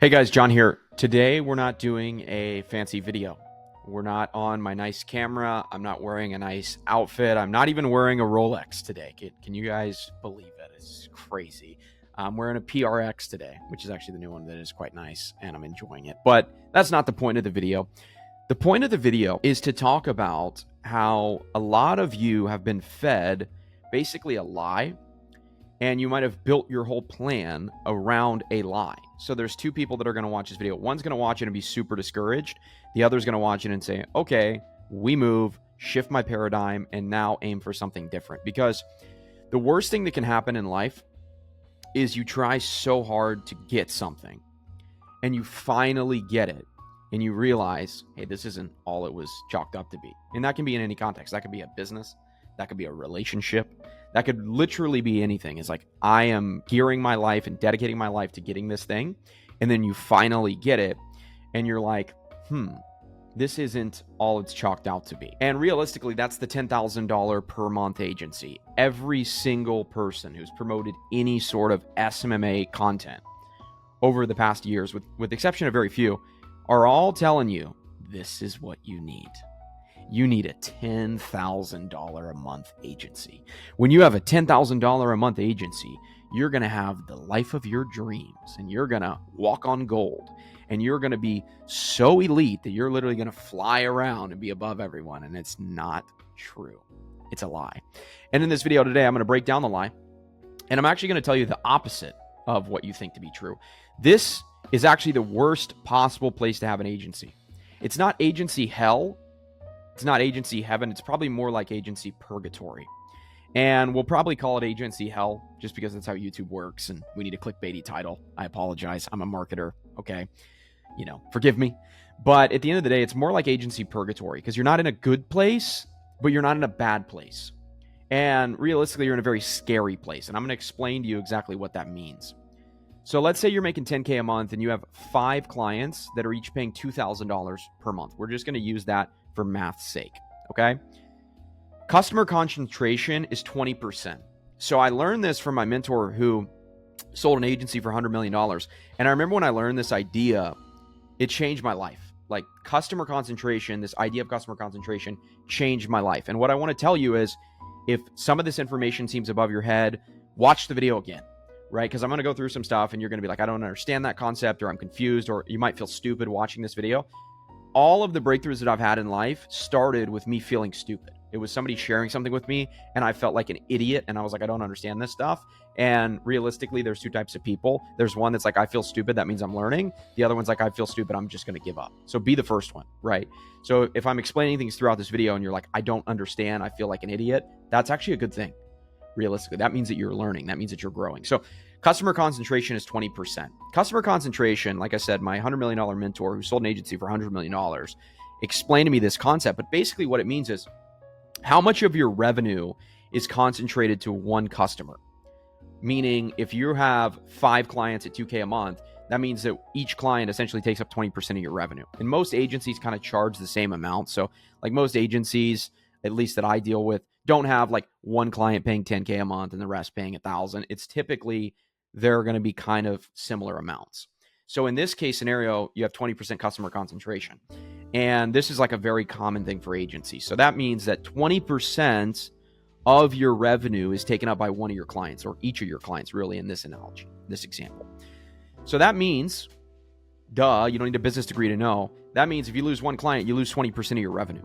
Hey guys, John here. Today we're not doing a fancy video. We're not on my nice camera. I'm not wearing a nice outfit. I'm not even wearing a Rolex today. Can you guys believe it? It's crazy. I'm wearing a PRX today, which is actually the new one that is quite nice and I'm enjoying it. But that's not the point of the video. The point of the video is to talk about how a lot of you have been fed basically a lie, and you might have built your whole plan around a lie. So there's two people that are going to watch this video. One's going to watch it and be super discouraged. The other's going to watch it and say, okay, we move, shift my paradigm, and now aim for something different. Because the worst thing that can happen in life is you try so hard to get something and you finally get it and you realize, hey, this isn't all it was chalked up to be. And that can be in any context. That could be a business. That could be a relationship. That could literally be anything. It's like, I am gearing my life and dedicating my life to getting this thing. And then you finally get it. And you're like, this isn't all it's chalked out to be. And realistically, that's the $10,000 per month agency. Every single person who's promoted any sort of SMMA content over the past years, with the exception of very few, are all telling you, this is what you need. You need a $10,000 a month agency. When you have a $10,000 a month agency, you're going to have the life of your dreams and you're going to walk on gold and you're going to be so elite that you're literally going to fly around and be above everyone. And it's not true. It's a lie. And in this video today, I'm going to break down the lie and I'm actually going to tell you the opposite of what you think to be true. This is actually the worst possible place to have an agency. It's not agency hell. It's not agency heaven. It's probably more like agency purgatory. And we'll probably call it agency hell just because that's how YouTube works. And we need a clickbaity title. I apologize. I'm a marketer. Okay. Forgive me. But at the end of the day, it's more like agency purgatory because you're not in a good place, but you're not in a bad place. And realistically, you're in a very scary place. And I'm going to explain to you exactly what that means. So let's say you're making $10K a month and you have 5 clients that are each paying $2,000 per month. We're just going to use that for math's sake, okay? Customer concentration is 20%. So I learned this from my mentor who sold an agency for $100 million. And I remember when I learned this idea, it changed my life. Like customer concentration, this idea of customer concentration changed my life. And what I want to tell you is if some of this information seems above your head, watch the video again, right? Because I'm going to go through some stuff and you're going to be like, I don't understand that concept, or I'm confused, or you might feel stupid watching this video. All of the breakthroughs that I've had in life started with me feeling stupid. It was somebody sharing something with me and I felt like an idiot and I was like, I don't understand this stuff. And realistically, there's 2 types of people. There's one that's like, I feel stupid. That means I'm learning. The other one's like, I feel stupid. I'm just going to give up. So be the first one, right? So if I'm explaining things throughout this video and you're like, I don't understand, I feel like an idiot, that's actually a good thing. Realistically, that means that you're learning. That means that you're growing. So customer concentration is 20%. Customer concentration, like I said, my $100 million mentor who sold an agency for $100 million explained to me this concept. But basically what it means is how much of your revenue is concentrated to one customer. Meaning if you have 5 clients at $2K a month, that means that each client essentially takes up 20% of your revenue. And most agencies kind of charge the same amount. So like most agencies, at least that I deal with, don't have like one client paying $10K a month and the rest paying $1,000. It's typically they're going to be kind of similar amounts. So in this case scenario, you have 20% customer concentration. And this is like a very common thing for agencies. So that means that 20% of your revenue is taken up by one of your clients, or each of your clients, really, in this analogy, this example. So that means, duh, you don't need a business degree to know. That means if you lose one client, you lose 20% of your revenue.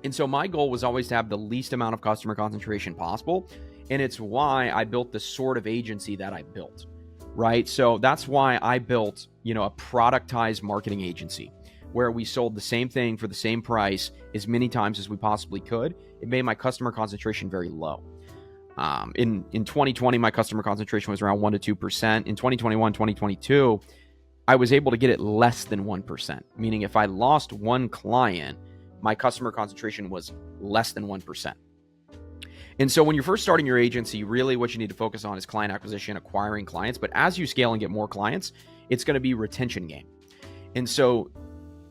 And so my goal was always to have the least amount of customer concentration possible. And it's why I built the sort of agency that I built, right? So that's why I built, a productized marketing agency where we sold the same thing for the same price as many times as we possibly could. It made my customer concentration very low. In 2020, my customer concentration was around 1 to 2%. In 2021, 2022, I was able to get it less than 1%, meaning if I lost one client, my customer concentration was less than 1%. And so when you're first starting your agency, really what you need to focus on is client acquisition, acquiring clients. But as you scale and get more clients, it's going to be retention game. And so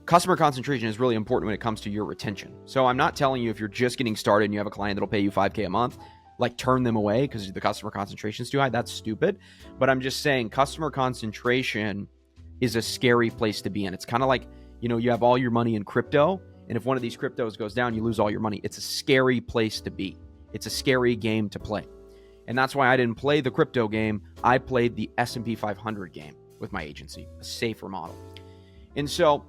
customer concentration is really important when it comes to your retention. So I'm not telling you if you're just getting started and you have a client that'll pay you $5K a month, like turn them away because the customer concentration is too high. That's stupid. But I'm just saying customer concentration is a scary place to be in. It's kind of like, you have all your money in crypto, and if one of these cryptos goes down, you lose all your money. It's a scary place to be. It's a scary game to play. And that's why I didn't play the crypto game. I played the S&P 500 game with my agency, a safer model. And so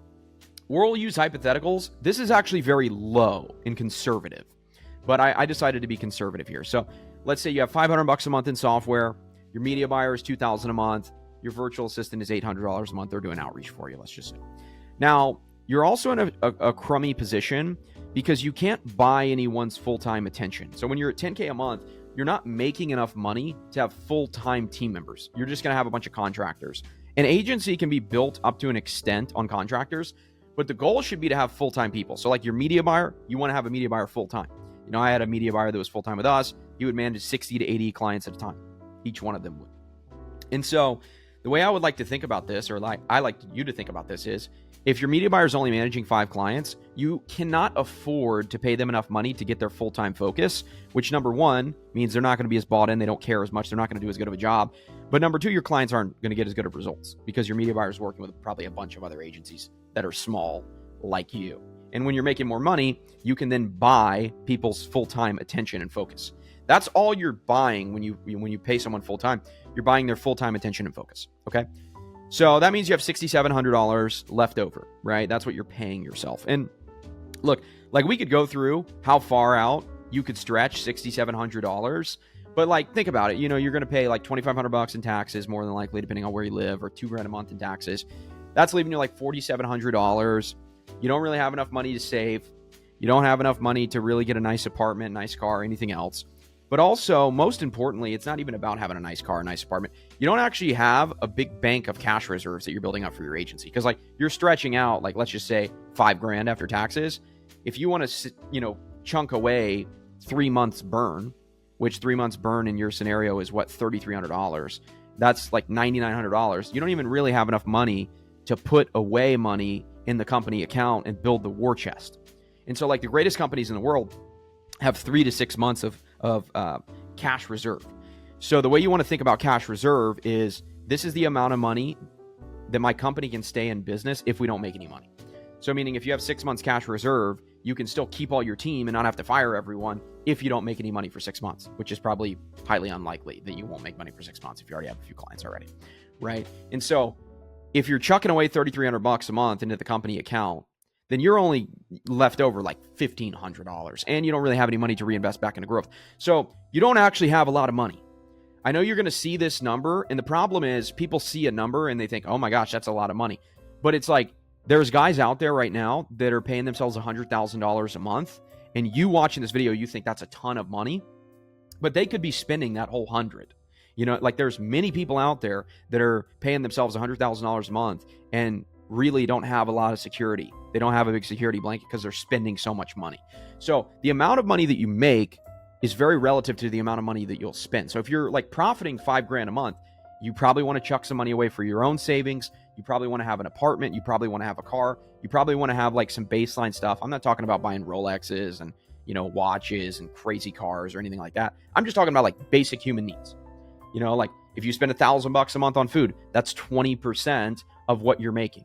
we'll use hypotheticals. This is actually very low and conservative, but I decided to be conservative here. So let's say you have $500 a month in software. Your media buyer is $2,000 a month. Your virtual assistant is $800 a month. They're doing outreach for you, let's just say. Now, you're also in a crummy position because you can't buy anyone's full-time attention. So when you're at $10K a month, you're not making enough money to have full-time team members. You're just going to have a bunch of contractors. An agency can be built up to an extent on contractors, but the goal should be to have full-time people. So like your media buyer, you want to have a media buyer full-time. I had a media buyer that was full-time with us. He would manage 60 to 80 clients at a time. Each one of them would. And so the way I would like to think about this, or like I like you to think about this, is if your media buyer is only managing 5 clients, you cannot afford to pay them enough money to get their full-time focus, which number one means they're not going to be as bought in. They don't care as much. They're not going to do as good of a job. But number two, your clients aren't going to get as good of results because your media buyer is working with probably a bunch of other agencies that are small like you. And when you're making more money, you can then buy people's full-time attention and focus. That's all you're buying when you pay someone full-time. You're buying their full-time attention and focus, okay? So that means you have $6,700 left over, right? That's what you're paying yourself. And look, like we could go through how far out you could stretch $6,700, but like think about it. You're going to pay like $2,500 in taxes, more than likely, depending on where you live, or $2,000 a month in taxes. That's leaving you like $4,700. You don't really have enough money to save. You don't have enough money to really get a nice apartment, nice car, anything else. But also, most importantly, it's not even about having a nice car, a nice apartment. You don't actually have a big bank of cash reserves that you're building up for your agency. Because like you're stretching out, like let's just say $5,000 after taxes. If you want to, chunk away 3 months burn, which 3 months burn in your scenario is what, $3,300. That's like $9,900. You don't even really have enough money to put away money in the company account and build the war chest. And so like the greatest companies in the world have 3 to 6 months of cash reserve. So the way you want to think about cash reserve is this is the amount of money that my company can stay in business if we don't make any money. So meaning if you have 6 months cash reserve, you can still keep all your team and not have to fire everyone if you don't make any money for 6 months, which is probably highly unlikely that you won't make money for 6 months if you already have a few clients already, right? And so if you're chucking away $3,300 a month into the company account, then you're only left over like $1,500, and you don't really have any money to reinvest back into growth. So you don't actually have a lot of money. I know you're going to see this number, and the problem is people see a number and they think, oh my gosh, that's a lot of money. But it's like there's guys out there right now that are paying themselves $100,000 a month, and you watching this video, you think that's a ton of money, but they could be spending that whole 100. Like there's many people out there that are paying themselves $100,000 a month and really don't have a lot of security. They don't have a big security blanket because they're spending so much money. So the amount of money that you make is very relative to the amount of money that you'll spend. So if you're like profiting $5,000 a month, you probably want to chuck some money away for your own savings. You probably want to have an apartment. You probably want to have a car. You probably want to have like some baseline stuff. I'm not talking about buying Rolexes and, watches and crazy cars or anything like that. I'm just talking about like basic human needs. Like if you spend $1,000 a month on food, that's 20% of what you're making.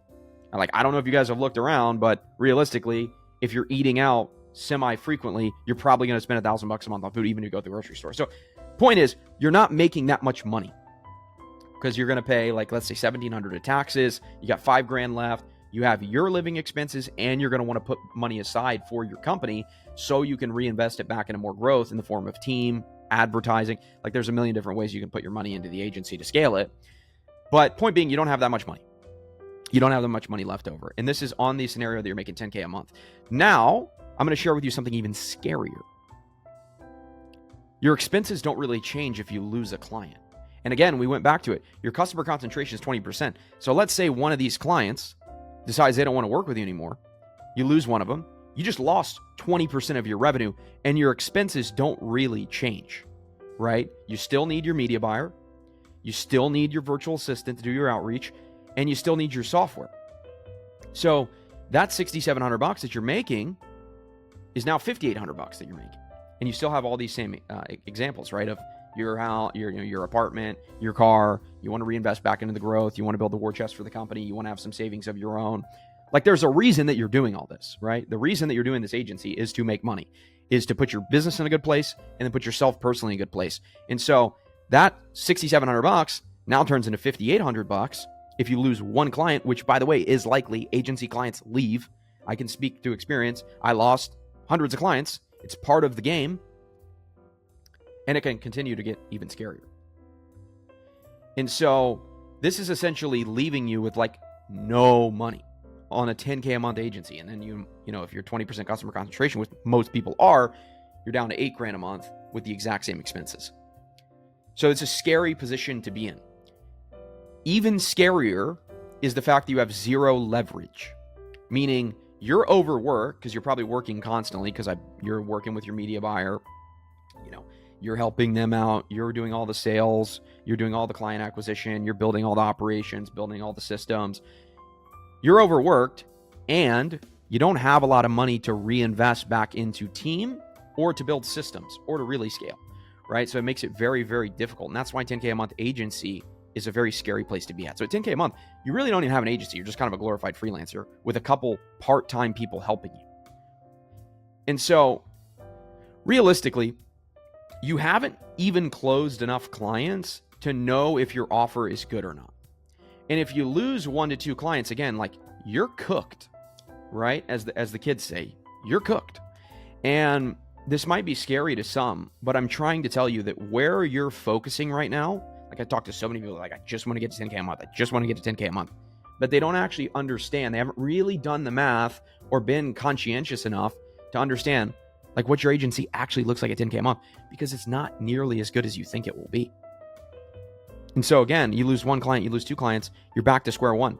Like, I don't know if you guys have looked around, but realistically, if you're eating out semi-frequently, you're probably going to spend $1,000 a month on food, even if you go to the grocery store. So point is, you're not making that much money because you're going to pay, like, let's say $1,700 of taxes. You got $5,000 left. You have your living expenses, and you're going to want to put money aside for your company so you can reinvest it back into more growth in the form of team, advertising. Like, there's a million different ways you can put your money into the agency to scale it. But point being, you don't have that much money. You don't have that much money left over. And this is on the scenario that you're making $10K a month. Now, I'm going to share with you something even scarier. Your expenses don't really change if you lose a client. And again, we went back to it. Your customer concentration is 20%. So let's say one of these clients decides they don't want to work with you anymore. You lose one of them. You just lost 20% of your revenue, and your expenses don't really change, right? You still need your media buyer. You still need your virtual assistant to do your outreach. And you still need your software. So that $6,700 that you're making is now $5,800 that you're making. And you still have all these same examples, right? Of your house, your apartment, your car. You want to reinvest back into the growth. You want to build the war chest for the company. You want to have some savings of your own. Like, there's a reason that you're doing all this, right? The reason that you're doing this agency is to make money, is to put your business in a good place and then put yourself personally in a good place. And so that $6,700 now turns into $5,800 if you lose one client, which, by the way, is likely. Agency clients leave. I can speak to experience. I lost hundreds of clients. It's part of the game. And it can continue to get even scarier. And so this is essentially leaving you with like no money on a $10K a month agency. And then you know, if you're 20% customer concentration, which most people are, you're down to $8,000 a month with the exact same expenses. So it's a scary position to be in. Even scarier is the fact that you have zero leverage, meaning you're overworked because you're probably working constantly because you're working with your media buyer. You know, you're helping them out. You're doing all the sales. You're doing all the client acquisition. You're building all the operations, building all the systems. You're overworked and you don't have a lot of money to reinvest back into team or to build systems or to really scale, right? So it makes it very, very difficult. And that's why 10K a month agency is a very scary place to be at. So at 10K a month, you really don't even have an agency. You're just kind of a glorified freelancer with a couple part-time people helping you. And so realistically, you haven't even closed enough clients to know if your offer is good or not. And if you lose 1 to 2 clients, again, like, you're cooked, right? As the kids say, you're cooked. And this might be scary to some, but I'm trying to tell you that where you're focusing right now, like, I talk to so many people, like, I just want to get to 10K a month. I just want to get to 10K a month. But they don't actually understand. They haven't really done the math or been conscientious enough to understand, like, what your agency actually looks like at 10K a month, because it's not nearly as good as you think it will be. And so again, you lose 1 client, you lose 2 clients, you're back to square one.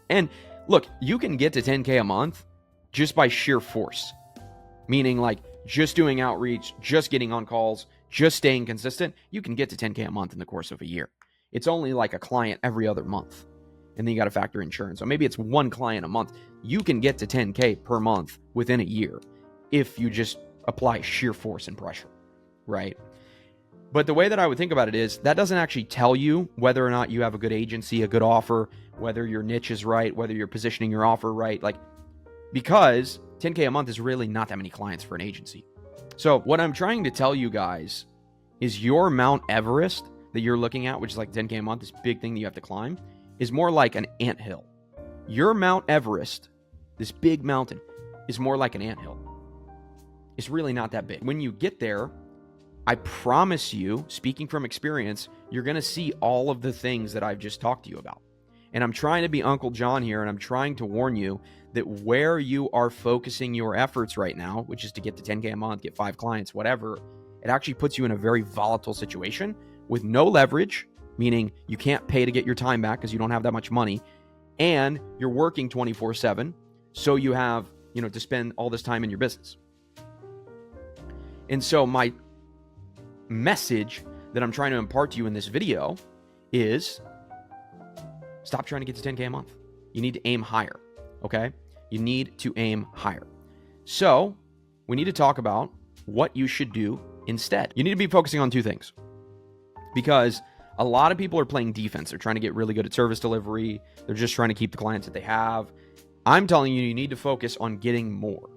And look, you can get to 10K a month just by sheer force, meaning like just doing outreach, just getting on calls, just staying consistent. You can get to 10K a month in the course of a year. It's only like a client every other month. And then you got to factor in churn. So maybe it's 1 client a month. You can get to 10K per month within a year if you just apply sheer force and pressure, right? But the way that I would think about it is that doesn't actually tell you whether or not you have a good agency, a good offer, whether your niche is right, whether you're positioning your offer right. Like, because 10K a month is really not that many clients for an agency. So what I'm trying to tell you guys is your Mount Everest that you're looking at, which is like 10K a month, this big thing that you have to climb, is more like an anthill. Your Mount Everest, this big mountain, is more like an anthill. It's really not that big. When you get there, I promise you, speaking from experience, you're going to see all of the things that I've just talked to you about. And I'm trying to be Uncle John here, and I'm trying to warn you that where you are focusing your efforts right now, which is to get to 10K a month, get 5 clients, whatever, it actually puts you in a very volatile situation with no leverage, meaning you can't pay to get your time back because you don't have that much money, and you're working 24/7, so you have, to spend all this time in your business. And so my message that I'm trying to impart to you in this video is stop trying to get to 10K a month. You need to aim higher, okay? You need to aim higher. So we need to talk about what you should do instead. You need to be focusing on 2 things, because a lot of people are playing defense. They're trying to get really good at service delivery. They're just trying to keep the clients that they have. I'm telling you, you need to focus on getting more,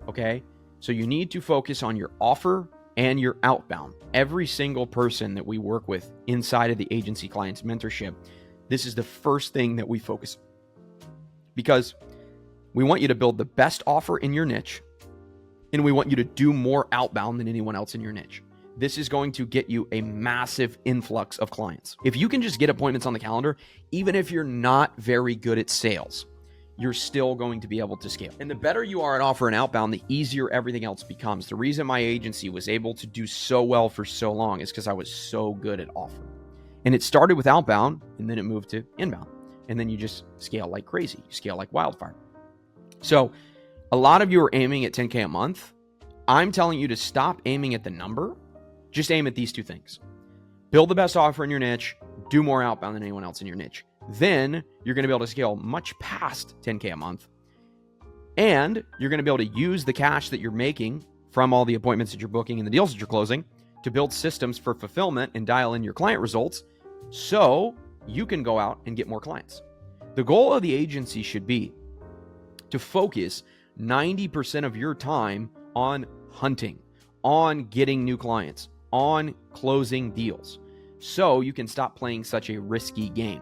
okay? So you need to focus on your offer and your outbound. Every single person that we work with inside of the agency clients mentorship, this is the first thing that we focus on, because we want you to build the best offer in your niche, and we want you to do more outbound than anyone else in your niche. This is going to get you a massive influx of clients. If you can just get appointments on the calendar, even if you're not very good at sales, you're still going to be able to scale. And the better you are at offer and outbound, the easier everything else becomes. The reason my agency was able to do so well for so long is because I was so good at offer. And it started with outbound, and then it moved to inbound. And then you just scale like crazy. You scale like wildfire. So a lot of you are aiming at 10K a month. I'm telling you to stop aiming at the number. Just aim at these 2 things. Build the best offer in your niche. Do more outbound than anyone else in your niche. Then you're going to be able to scale much past 10K a month. And you're going to be able to use the cash that you're making from all the appointments that you're booking and the deals that you're closing to build systems for fulfillment and dial in your client results so you can go out and get more clients. The goal of the agency should be to focus 90% of your time on hunting, on getting new clients, on closing deals, so you can stop playing such a risky game.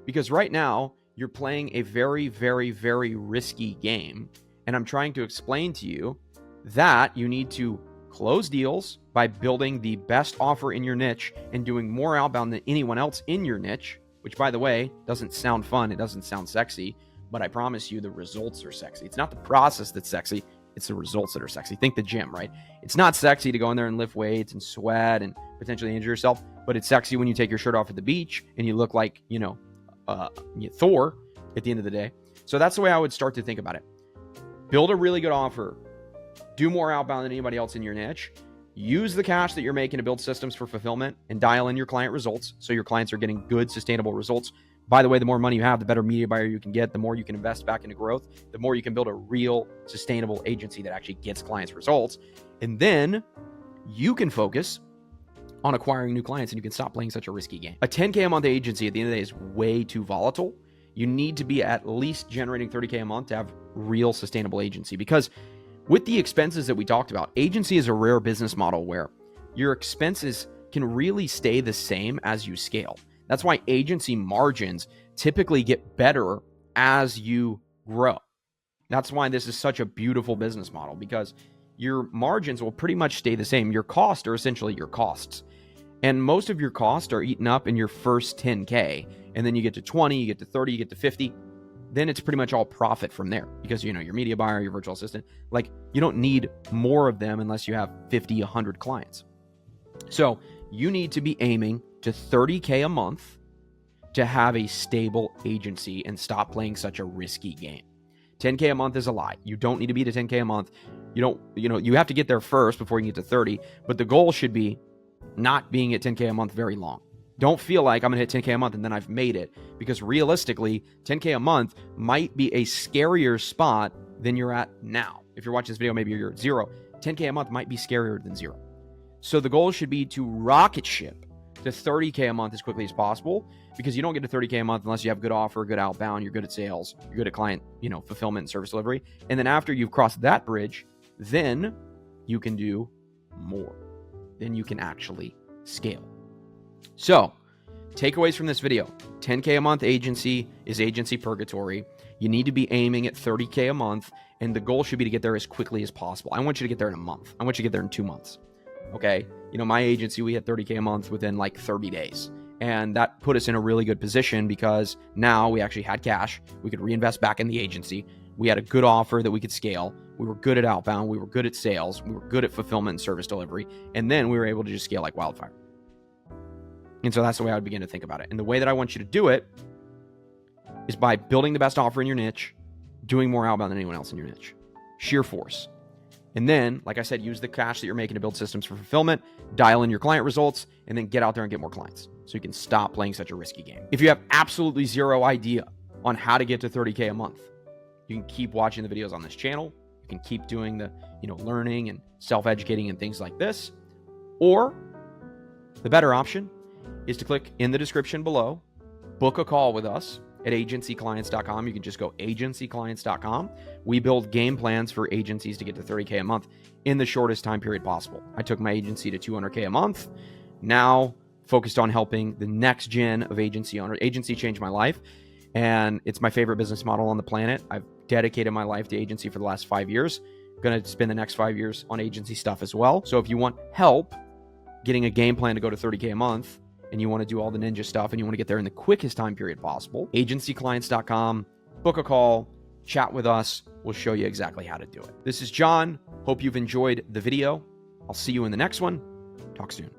Because right now, you're playing a very, very, very risky game, and I'm trying to explain to you that you need to close deals by building the best offer in your niche and doing more outbound than anyone else in your niche, which, by the way, doesn't sound fun. It doesn't sound sexy, but I promise you the results are sexy. It's not the process that's sexy. It's the results that are sexy. Think the gym, right? It's not sexy to go in there and lift weights and sweat and potentially injure yourself, but it's sexy when you take your shirt off at the beach and you look like, Thor at the end of the day. So that's the way I would start to think about it. Build a really good offer. Do more outbound than anybody else in your niche. Use the cash that you're making to build systems for fulfillment and dial in your client results so your clients are getting good, sustainable results. By the way, the more money you have, the better media buyer you can get, the more you can invest back into growth, the more you can build a real, sustainable agency that actually gets clients results. And then you can focus on acquiring new clients and you can stop playing such a risky game. A 10K a month agency at the end of the day is way too volatile. You need to be at least generating 30K a month to have real sustainable agency, because with the expenses that we talked about, agency is a rare business model where your expenses can really stay the same as you scale. That's why agency margins typically get better as you grow. That's why this is such a beautiful business model, because your margins will pretty much stay the same. Your costs are essentially your costs. And most of your costs are eaten up in your first 10K. And then you get to 20, you get to 30, you get to 50. Then it's pretty much all profit from there, because, your media buyer, your virtual assistant, you don't need more of them unless you have 50, 100 clients. So you need to be aiming to 30K a month to have a stable agency and stop playing such a risky game. 10K a month is a lie. You don't need to be to 10K a month. You have to get there first before you get to 30, but the goal should be not being at 10K a month very long. Don't feel like I'm going to hit 10K a month and then I've made it, because realistically, 10K a month might be a scarier spot than you're at now. If you're watching this video, maybe you're at 0. 10K a month might be scarier than 0. So the goal should be to rocket ship to 30K a month as quickly as possible, because you don't get to 30K a month unless you have good offer, good outbound, you're good at sales, you're good at client, fulfillment and service delivery. And then after you've crossed that bridge, then you can do more. Then you can actually scale. So, takeaways from this video: 10K a month agency is agency purgatory. You need to be aiming at 30K a month, and the goal should be to get there as quickly as possible. I want you to get there in a month. I want you to get there in 2 months. Okay? My agency, we hit 30K a month within 30 days. And that put us in a really good position, because now we actually had cash. We could reinvest back in the agency. We had a good offer that we could scale. We were good at outbound. We were good at sales. We were good at fulfillment and service delivery. And then we were able to just scale like wildfire. And so that's the way I would begin to think about it. And the way that I want you to do it is by building the best offer in your niche, doing more outbound than anyone else in your niche. Sheer force. And then, like I said, use the cash that you're making to build systems for fulfillment, dial in your client results, and then get out there and get more clients so you can stop playing such a risky game. If you have absolutely zero idea on how to get to 30K a month, you can keep watching the videos on this channel. You can keep doing the, learning and self-educating and things like this. Or the better option is to click in the description below, book a call with us at agencyclients.com. You can just go agencyclients.com. We build game plans for agencies to get to 30K a month in the shortest time period possible. I took my agency to 200K a month. Now focused on helping the next gen of agency owners. Agency changed my life, and it's my favorite business model on the planet. I've dedicated my life to agency for the last 5 years. I'm going to spend the next 5 years on agency stuff as well. So if you want help getting a game plan to go to 30K a month, and you want to do all the ninja stuff, and you want to get there in the quickest time period possible, agencyclients.com, book a call, chat with us. We'll show you exactly how to do it. This is John. Hope you've enjoyed the video. I'll see you in the next one. Talk soon.